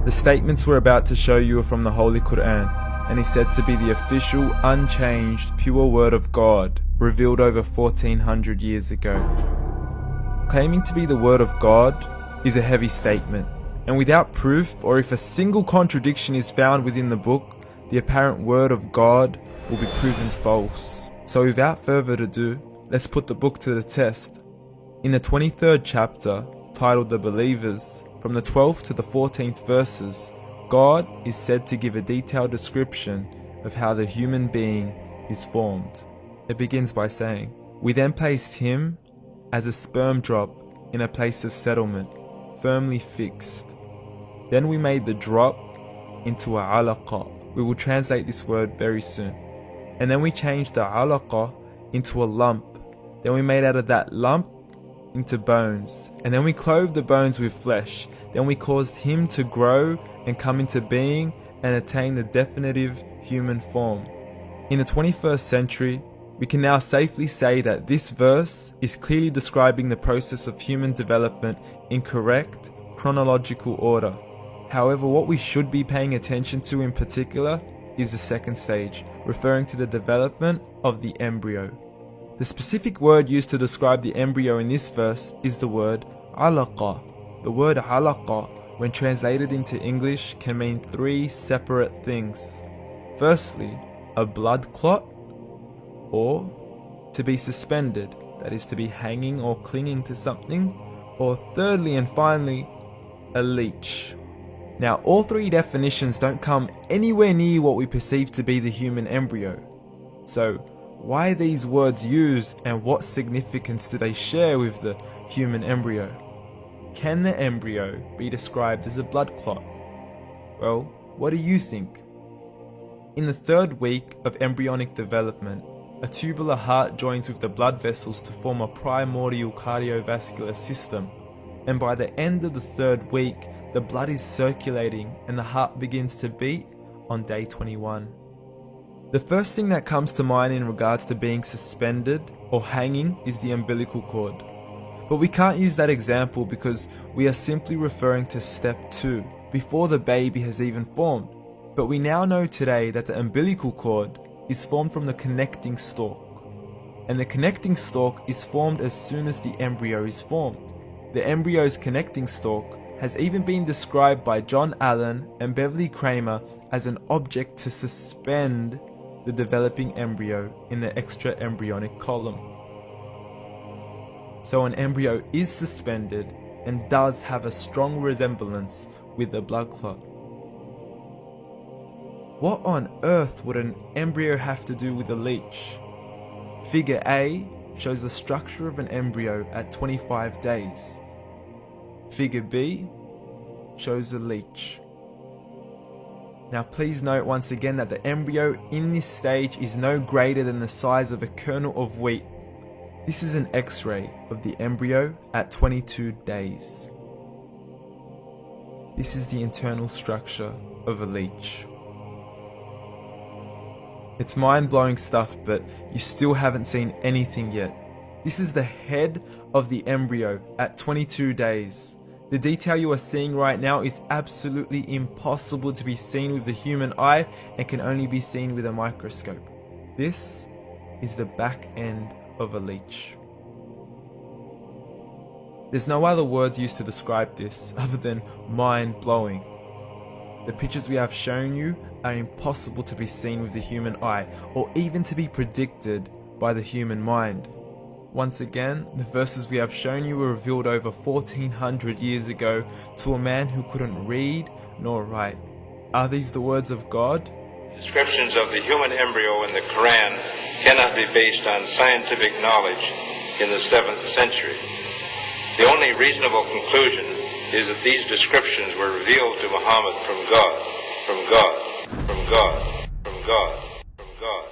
The statements we're about to show you are from the Holy Quran, and is said to be the official, unchanged, pure word of God, revealed over 1400 years ago. Claiming to be the word of God is a heavy statement, and without proof, or if a single contradiction is found within the book, the apparent word of God will be proven false. So without further ado, let's put the book to the test. In the 23rd chapter, titled The Believers, from the 12th to the 14th verses, God is said to give a detailed description of how the human being is formed. It begins by saying, "We then placed him as a sperm drop in a place of settlement, firmly fixed. Then we made the drop into a alaqa." We will translate this word very soon. "And then we changed the alaqa into a lump. Then we made out of that lump into bones. And then we clothed the bones with flesh. Then we caused him to grow and come into being and attain the definitive human form." In the 21st century, we can now safely say that this verse is clearly describing the process of human development in correct chronological order. However, what we should be paying attention to in particular is the second stage, referring to the development of the embryo. The specific word used to describe the embryo in this verse is the word alaqa. The word alaqa, when translated into English, can mean three separate things. Firstly, a blood clot, or to be suspended, that is to be hanging or clinging to something, or thirdly and finally, a leech. Now, all three definitions don't come anywhere near what we perceive to be the human embryo. So, why are these words used, and what significance do they share with the human embryo? Can the embryo be described as a blood clot? Well, what do you think? In the 3rd week of embryonic development, a tubular heart joins with the blood vessels to form a primordial cardiovascular system, and by the end of the 3rd week, the blood is circulating and the heart begins to beat on day 21. The first thing that comes to mind in regards to being suspended or hanging is the umbilical cord. But we can't use that example because we are simply referring to step 2, before the baby has even formed. But we now know today that the umbilical cord is formed from the connecting stalk. And the connecting stalk is formed as soon as the embryo is formed. The embryo's connecting stalk has even been described by John Allen and Beverly Kramer as an object to suspend the developing embryo in the extra-embryonic column. So an embryo is suspended and does have a strong resemblance with the blood clot. What on earth would an embryo have to do with a leech? Figure A shows the structure of an embryo at 25 days. Figure B shows a leech. Now please note once again that the embryo in this stage is no greater than the size of a kernel of wheat. This is an X-ray of the embryo at 22 days. This is the internal structure of a leech. It's mind-blowing stuff, but you still haven't seen anything yet. This is the head of the embryo at 22 days. The detail you are seeing right now is absolutely impossible to be seen with the human eye and can only be seen with a microscope. This is the back end of a leech. There's no other words used to describe this other than mind-blowing. The pictures we have shown you are impossible to be seen with the human eye, or even to be predicted by the human mind. Once again, the verses we have shown you were revealed over 1400 years ago to a man who couldn't read nor write. Are these the words of God? Descriptions of the human embryo in the Quran cannot be based on scientific knowledge in the 7th century. The only reasonable conclusion is that these descriptions were revealed to Muhammad from God, from God, from God, from God, from God.